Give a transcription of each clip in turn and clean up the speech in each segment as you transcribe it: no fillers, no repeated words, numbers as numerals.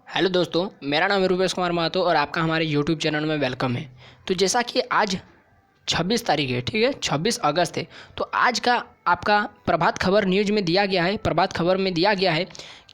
Hello दोस्तों, मेरा नाम है रूपेश कुमार महतो और आपका हमारे यूट्यूब चैनल में वेलकम है। तो जैसा कि आज 26 तारीख है, ठीक है, 26 अगस्त है। तो आज का आपका प्रभात खबर न्यूज़ में दिया गया है, प्रभात खबर में दिया गया है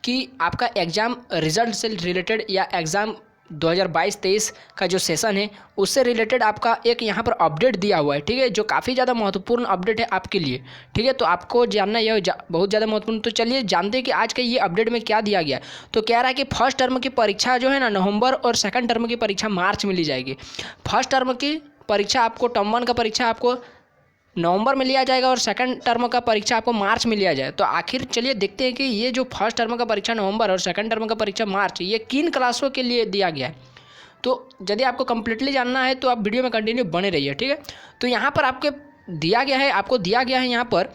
कि आपका एग्ज़ाम रिजल्ट से रिलेटेड या एग्ज़ाम 2022-23 का जो सेशन है उससे रिलेटेड आपका एक यहाँ पर अपडेट दिया हुआ है, ठीक है, जो काफ़ी ज़्यादा महत्वपूर्ण अपडेट है आपके लिए, ठीक है। तो आपको जानना यह बहुत ज़्यादा महत्वपूर्ण। तो चलिए जानते हैं कि आज के ये अपडेट में क्या दिया गया है। तो कह रहा है कि फर्स्ट टर्म की परीक्षा जो है ना नवंबर और सेकंड टर्म की परीक्षा मार्च में ली जाएगी। फर्स्ट टर्म की परीक्षा आपको टर्म 1 का परीक्षा आपको नवंबर में लिया जाएगा और सेकंड टर्म का परीक्षा आपको मार्च में लिया जाए। तो आखिर चलिए देखते हैं कि ये जो फर्स्ट टर्म का परीक्षा नवंबर और सेकंड टर्म का परीक्षा मार्च, ये किन क्लासों के लिए दिया गया है। तो यदि आपको कंप्लीटली जानना है तो आप वीडियो में कंटिन्यू बने रहिए, ठीक है। तो यहाँ पर आपको दिया गया है यहाँ पर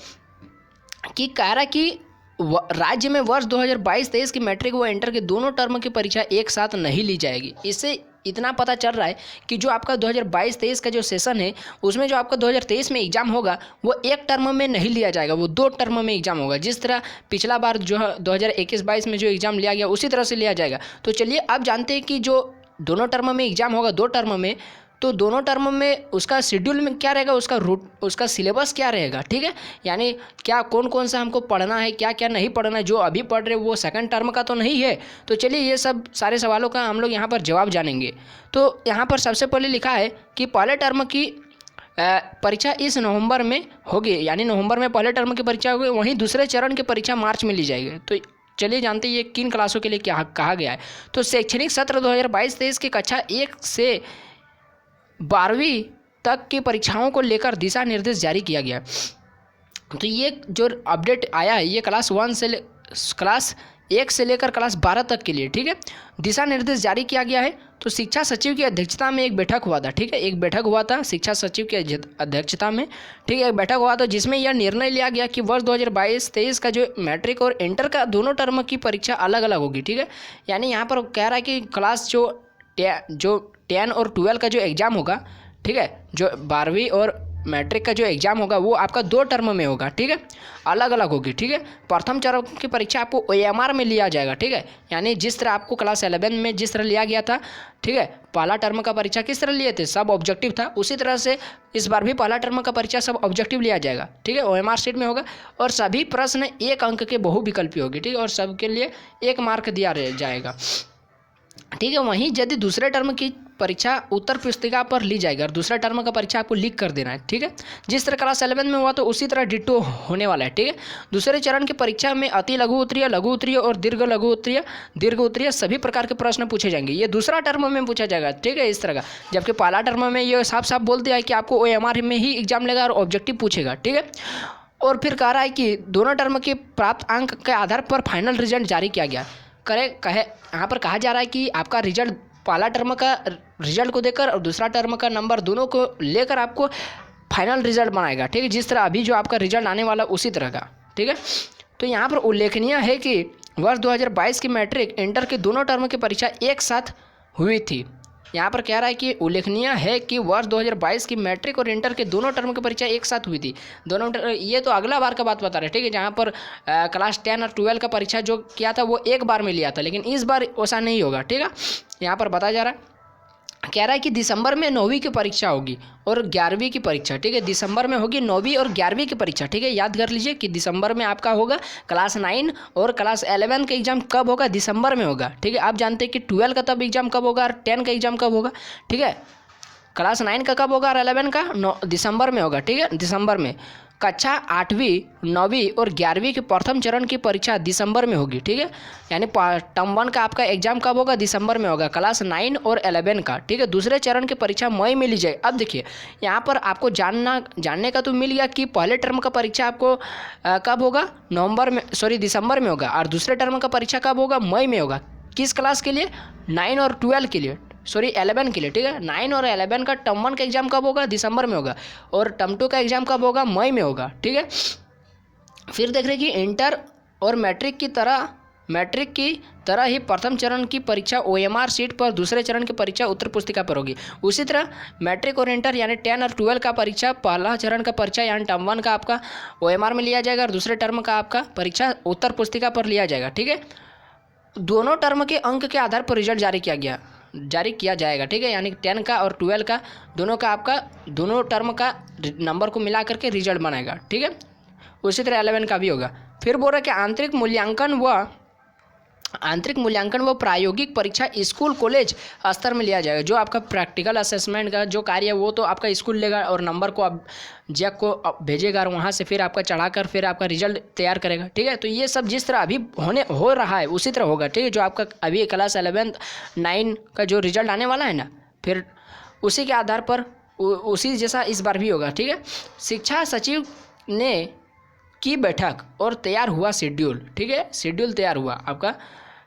कि कह रहा है कि राज्य में वर्ष 2022-23 की मैट्रिक व इंटर के दोनों टर्म की परीक्षा एक साथ नहीं ली जाएगी। इससे इतना पता चल रहा है कि जो आपका 2022-23 का जो सेशन है उसमें जो आपका 2023 में एग्ज़ाम होगा वो एक टर्म में नहीं लिया जाएगा, वो दो टर्म में एग्ज़ाम होगा। जिस तरह पिछला बार जो 2021-22 में जो एग्ज़ाम लिया गया उसी तरह से लिया जाएगा। तो चलिए अब जानते हैं कि जो दोनों टर्म में एग्ज़ाम होगा, दो टर्म में, तो दोनों टर्म में उसका शेड्यूल में क्या रहेगा, उसका सिलेबस क्या रहेगा, ठीक है। यानी क्या कौन कौन सा हमको पढ़ना है, क्या क्या नहीं पढ़ना है। जो अभी पढ़ रहे वो सेकंड टर्म का तो नहीं है। तो चलिए ये सब सारे सवालों का हम लोग यहाँ पर जवाब जानेंगे। तो यहाँ पर सबसे पहले लिखा है कि पहले टर्म की परीक्षा इस नवंबर में होगी, यानी नवंबर में पहले टर्म की परीक्षा होगी, वहीं दूसरे चरण की परीक्षा मार्च में ली जाएगी। तो चलिए जानते हैं ये किन क्लासों के लिए क्या कहा गया है। तो शैक्षणिक सत्र 2022-23 की कक्षा 1 से 12वीं तक की परीक्षाओं को लेकर दिशा निर्देश जारी किया गया। तो ये जो अपडेट आया है ये क्लास 1 से लेकर क्लास 12 तक के लिए, ठीक है, दिशा निर्देश जारी किया गया है। तो शिक्षा सचिव की अध्यक्षता में एक बैठक हुआ था, ठीक है, एक बैठक हुआ था शिक्षा सचिव की अध्यक्षता में, ठीक है, एक बैठक हुआ था जिसमें यह निर्णय लिया गया कि वर्ष 2022-23 का जो मैट्रिक और इंटर का दोनों टर्म की परीक्षा अलग अलग होगी, ठीक है। यानी यहाँ पर कह रहा है कि क्लास जो 10 और 12 का जो एग्ज़ाम होगा, ठीक है, जो 12वीं और मैट्रिक का जो एग्ज़ाम होगा वो आपका दो टर्म में होगा, ठीक है, अलग अलग होगी, ठीक है। प्रथम चरण की परीक्षा आपको OMR में लिया जाएगा, ठीक है, यानी जिस तरह आपको क्लास 11 में जिस तरह लिया गया था, ठीक है, पहला टर्म का परीक्षा किस तरह लिए थे, सब ऑब्जेक्टिव था, उसी तरह से इस बार भी पहला टर्म का परीक्षा सब ऑब्जेक्टिव लिया जाएगा, ठीक है, OMR शीट में होगा और सभी प्रश्न 1 अंक के बहुविकल्पी होगी, ठीक है, और सबके लिए 1 मार्क दिया जाएगा, ठीक है। वहीं यदि दूसरे टर्म की परीक्षा उत्तर पुस्तिका पर ली जाएगी और दूसरा टर्म का परीक्षा आपको लिख कर देना है, ठीक है, जिस तरह क्लास 11 में हुआ तो उसी तरह डिट्टो होने वाला है, ठीक है। दूसरे चरण की परीक्षा में अति लघु उत्तरीय और दीर्घ उत्तरीय सभी प्रकार के प्रश्न पूछे जाएंगे। ये दूसरा टर्म में पूछा जाएगा, ठीक है, इस तरह का। जबकि पहला टर्म में ये साफ साफ बोल दिया है कि आपको OMR में ही एग्जाम लेगा और ऑब्जेक्टिव पूछेगा, ठीक है। और फिर कह रहा है कि दोनों टर्म के प्राप्त अंक के आधार पर फाइनल रिजल्ट जारी किया गया। यहाँ पर कहा जा रहा है कि आपका रिजल्ट पहला टर्म का रिजल्ट को देकर और दूसरा टर्म का नंबर दोनों को लेकर आपको फाइनल रिजल्ट बनाएगा, ठीक है, जिस तरह अभी जो आपका रिजल्ट आने वाला उसी तरह का, ठीक है। तो यहाँ पर उल्लेखनीय है कि वर्ष 2022 की मैट्रिक इंटर के दोनों टर्म की परीक्षा एक साथ हुई थी। यहाँ पर कह रहा है कि उल्लेखनीय है कि वर्ष 2022 की मैट्रिक और इंटर के दोनों टर्म की परीक्षा एक साथ हुई थी। दोनों ये तो अगला बार का बात बता रहे हैं, ठीक है, जहाँ पर क्लास 10 और 12 का परीक्षा जो किया था वो एक बार में लिया था, लेकिन इस बार वैसा नहीं होगा, ठीक है। यहाँ पर बताया जा रहा है, कह रहा है कि दिसंबर में 9वीं की परीक्षा होगी और 11वीं की परीक्षा, ठीक है, दिसंबर में होगी 9वीं और 11वीं की परीक्षा, ठीक है। याद कर लीजिए कि दिसंबर में आपका होगा क्लास 9 और क्लास 11 का एग्जाम कब होगा, दिसंबर में होगा, ठीक है। आप जानते हैं कि 12 का तब एग्जाम कब होगा और 10 का एग्जाम कब होगा, ठीक है। क्लास 9 का कब होगा और 11 का दिसंबर में होगा, ठीक है, दिसंबर में। कक्षा 8वीं 9वीं और 11वीं के प्रथम चरण की परीक्षा दिसंबर में होगी, ठीक है। यानी टर्म 1 का आपका एग्जाम कब होगा, दिसंबर में होगा, क्लास 9 और 11 का, ठीक है। दूसरे चरण की परीक्षा मई में ली जाए। अब देखिए यहाँ पर आपको जानने का तो मिल गया कि पहले टर्म का परीक्षा आपको कब होगा, दिसंबर में होगा, और दूसरे टर्म का परीक्षा कब होगा, मई में होगा। किस क्लास के लिए, 9 और 12 के लिए, 11 के लिए, ठीक है। 9 और 11 का टर्म 1 का एग्जाम कब होगा, दिसंबर में होगा, और टर्म 2 का एग्जाम कब होगा, मई में होगा, ठीक है। फिर देख रहे हैं कि इंटर और मैट्रिक की तरह ही प्रथम चरण की परीक्षा OMR शीट पर, दूसरे चरण की परीक्षा उत्तर पुस्तिका पर होगी। उसी तरह मैट्रिक और इंटर यानी 10 और 12 का परीक्षा पहला चरण का परीक्षा यानी टर्म 1 का आपका OMR में लिया जाएगा और दूसरे टर्म का आपका परीक्षा उत्तर पुस्तिका पर लिया जाएगा, ठीक है। दोनों टर्म के अंक के आधार पर रिजल्ट जारी किया जाएगा, ठीक है। यानी 10 का और 12 का दोनों का आपका दोनों टर्म का नंबर को मिला करके रिजल्ट बनाएगा, ठीक है। उसी तरह 11 का भी होगा। फिर बोल रहा है कि आंतरिक मूल्यांकन व प्रायोगिक परीक्षा स्कूल कॉलेज स्तर में लिया जाएगा। जो आपका प्रैक्टिकल असेसमेंट का जो कार्य है वो तो आपका स्कूल लेगा और नंबर को आप जैक को भेजेगा और वहाँ से फिर आपका चढ़ाकर फिर आपका रिजल्ट तैयार करेगा, ठीक है। तो ये सब जिस तरह अभी हो रहा है उसी तरह होगा, ठीक है। जो आपका अभी क्लास 11 9 का जो रिजल्ट आने वाला है ना, फिर उसी के आधार पर उसी जैसा इस बार भी होगा, ठीक है। शिक्षा सचिव ने की बैठक और तैयार हुआ शेड्यूल, ठीक है। शेड्यूल तैयार हुआ, आपका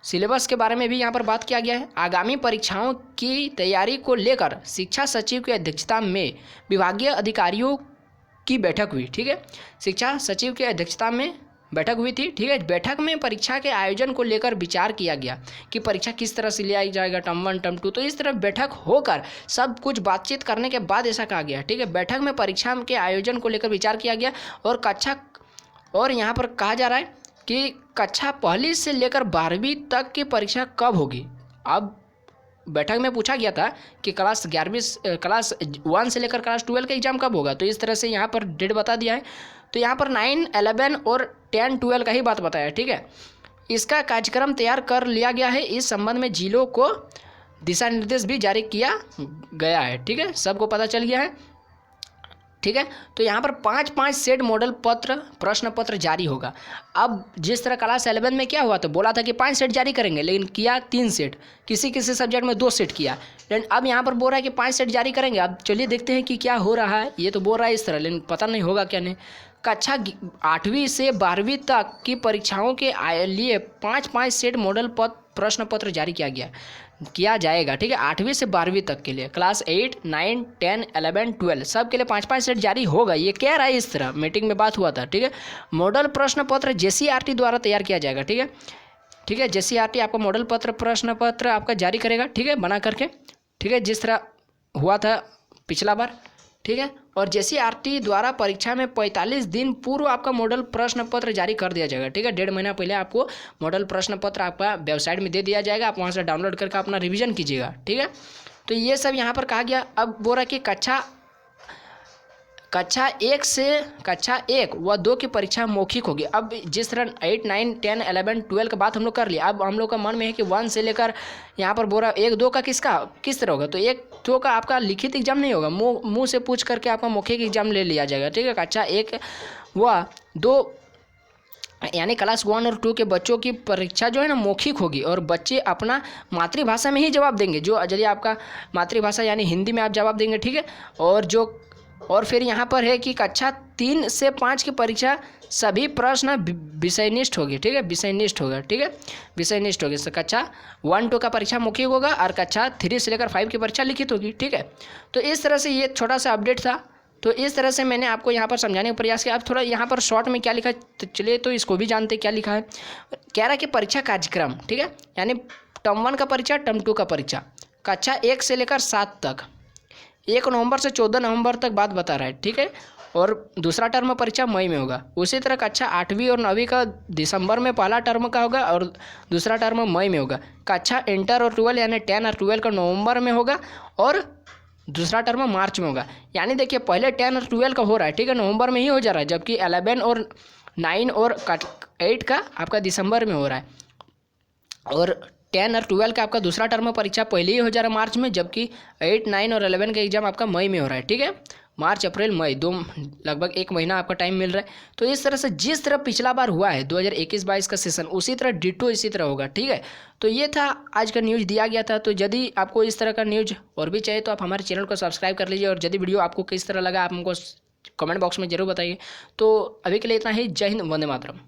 सिलेबस के बारे में भी यहाँ पर बात किया गया है। आगामी परीक्षाओं की तैयारी को लेकर शिक्षा सचिव की अध्यक्षता में विभागीय अधिकारियों की बैठक हुई, ठीक है। शिक्षा सचिव की अध्यक्षता में बैठक हुई थी, ठीक है। बैठक में परीक्षा के आयोजन को लेकर विचार किया गया कि परीक्षा किस तरह से लिया जाएगा, टर्म 1 टर्म 2। तो इस तरह बैठक होकर सब कुछ बातचीत करने के बाद ऐसा कहा गया, ठीक है। बैठक में परीक्षा के आयोजन को लेकर विचार किया गया और यहाँ पर कहा जा रहा है कि कक्षा पहली से लेकर 12वीं तक की परीक्षा कब होगी। अब बैठक में पूछा गया था कि क्लास 1 से लेकर क्लास 12 का एग्जाम कब होगा, तो इस तरह से यहाँ पर डेट बता दिया है। तो यहाँ पर 9, 11 और 10, 12 का ही बात बताया, ठीक है। इसका कार्यक्रम तैयार कर लिया गया है। इस संबंध में जिलों को दिशा निर्देश भी जारी किया गया है, ठीक है। सबको पता चल गया है, ठीक है। तो यहाँ पर 5-5 सेट मॉडल प्रश्न पत्र जारी होगा। अब जिस तरह क्लास 11 में क्या हुआ, तो बोला था कि 5 सेट जारी करेंगे, लेकिन किया 3 सेट, किसी सब्जेक्ट में 2 सेट किया। लेकिन अब यहाँ पर बोल रहा है कि 5 सेट जारी करेंगे। अब चलिए देखते हैं कि क्या हो रहा है। ये तो बोल रहा है इस तरह, लेकिन पता नहीं होगा क्या नहीं। कक्षा 8वीं से 12वीं तक की परीक्षाओं के लिए 5-5 सेट मॉडल प्रश्न पत्र जारी किया जाएगा, ठीक है। 8वीं से 12वीं तक के लिए क्लास 8, 9, 10, 11, 12 सब के लिए 5-5 सेट जारी होगा। ये कह रहा है इस तरह, मीटिंग में बात हुआ था, ठीक है। मॉडल प्रश्न पत्र JCRT द्वारा तैयार किया जाएगा, ठीक है, ठीक है। JCRT आपका मॉडल प्रश्न पत्र आपका जारी करेगा, ठीक है, बना करके, ठीक है, जिस तरह हुआ था पिछला बार, ठीक है। और JCRT द्वारा परीक्षा में 45 दिन पूर्व आपका मॉडल प्रश्न पत्र जारी कर दिया जाएगा, ठीक है। 1.5 महीना पहले आपको मॉडल प्रश्न पत्र आपका वेबसाइट में दे दिया जाएगा। आप वहां से डाउनलोड करके अपना रिवीजन कीजिएगा, ठीक है। तो ये सब यहाँ पर कहा गया। अब बोल रहा है कि कक्षा 1 व 2 की परीक्षा मौखिक होगी। अब जिस तरह 8, 9, 10, 11, 12 का बात हम लोग कर लिया। अब हम लोग का मन में है कि 1 से लेकर यहाँ पर बोल रहा 1, 2 का किस तरह होगा। तो 1, 2 का आपका लिखित एग्जाम नहीं होगा, मुँह से पूछ करके आपका मौखिक एग्जाम ले लिया जाएगा, ठीक है। कक्षा 1 व 2 यानी क्लास 1 और 2 के बच्चों की परीक्षा जो है ना मौखिक होगी और बच्चे अपना मातृभाषा में ही जवाब देंगे। जो यदि आपका मातृभाषा यानी हिंदी में आप जवाब देंगे, ठीक है। और फिर यहाँ पर है कि कक्षा 3 से 5 की परीक्षा सभी प्रश्न विषयनिष्ठ होगी, ठीक है, विषयनिष्ठ होगा, ठीक है, विषयनिष्ठ होगी। कक्षा 1, 2 का परीक्षा मौखिक होगा और कक्षा 3 से लेकर 5 की परीक्षा लिखित होगी, ठीक है। तो इस तरह से ये छोटा सा अपडेट था। तो इस तरह से मैंने आपको यहाँ पर समझाने का प्रयास किया। अब थोड़ा यहाँ पर शॉर्ट में क्या लिखा है, तो चलिए तो इसको भी जानते क्या लिखा है। कह रहा है कि परीक्षा कार्यक्रम, ठीक है, यानी टर्म 1 का परीक्षा, टर्म 2 का परीक्षा, कक्षा 1 से लेकर 7 तक 1 नवंबर से 14 नवंबर तक बात बता रहा है, ठीक है। और दूसरा टर्म परीक्षा मई में होगा। उसी तरह कक्षा 8वीं और 9वीं का दिसंबर में पहला टर्म का होगा और दूसरा टर्म मई में होगा। कक्षा इंटर और 12 यानी 10 और 12 का नवंबर में होगा और दूसरा टर्म मार्च में होगा। यानी देखिए पहले 10 और 12 का हो रहा है, ठीक है, नवंबर में ही हो जा रहा है, जबकि 11 और 9 और 8 का आपका दिसंबर में हो रहा है। और 10 और 12 का आपका दूसरा टर्म परीक्षा पहले ही हो जा रहा है मार्च में, जबकि 8, 9 और 11 का एग्जाम आपका मई में हो रहा है, ठीक है। मार्च, अप्रैल, मई, लगभग 1 महीना आपका टाइम मिल रहा है। तो इस तरह से जिस तरह पिछला बार हुआ है 2021-22 का सेशन, उसी तरह डिटो इसी तरह होगा, ठीक है। तो ये था आज का न्यूज़ दिया गया था। तो यदि आपको इस तरह का न्यूज़ और भी चाहिए तो आप हमारे चैनल को सब्सक्राइब कर लीजिए। और यदि वीडियो आपको किस तरह लगा आप हमको कमेंट बॉक्स में जरूर बताइए। तो अभी के लिए इतना ही। जय हिंद, वंदे मातरम।